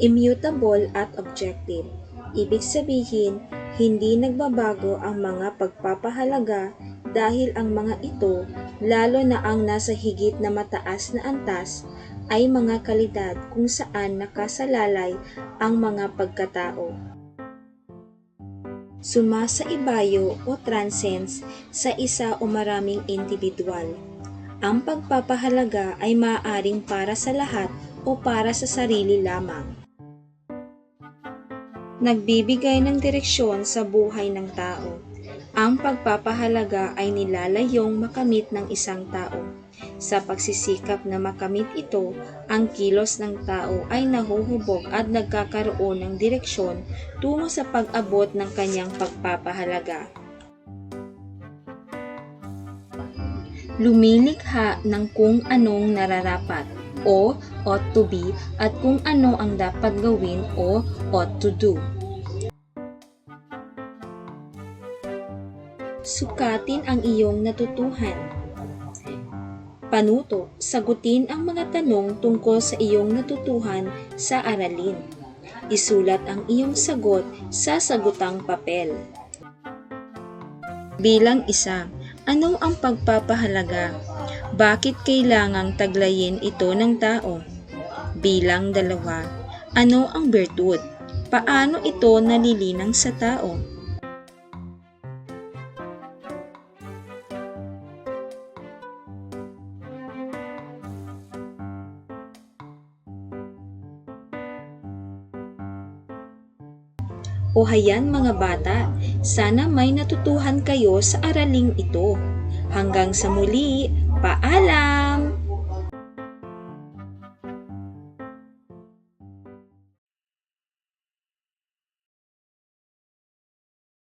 Immutable at objective. Ibig sabihin, hindi nagbabago ang mga pagpapahalaga dahil ang mga ito, lalo na ang nasa higit na mataas na antas, ay mga kalidad kung saan nakasalalay ang mga pagkatao. Sumasaibayo o transcends sa isa o maraming individual. Ang pagpapahalaga ay maaaring para sa lahat o para sa sarili lamang. Nagbibigay ng direksyon sa buhay ng tao. Ang pagpapahalaga ay nilalayong makamit ng isang tao. Sa pagsisikap na makamit ito, ang kilos ng tao ay nahuhubog at nagkakaroon ng direksyon tungo sa pag-abot ng kanyang pagpapahalaga. Lumilikha ng kung anong nararapat o ought to be at kung ano ang dapat gawin o ought to do. Sukatin ang iyong natutuhan. Panuto, sagutin ang mga tanong tungkol sa iyong natutuhan sa aralin. Isulat ang iyong sagot sa sagutang papel. Bilang 1, ano ang pagpapahalaga? Bakit kailangang taglayin ito ng tao? Bilang 2, ano ang bertud? Paano ito nalilinang sa tao? O hayan mga bata, sana may natutuhan kayo sa araling ito. Hanggang sa muli, paalam!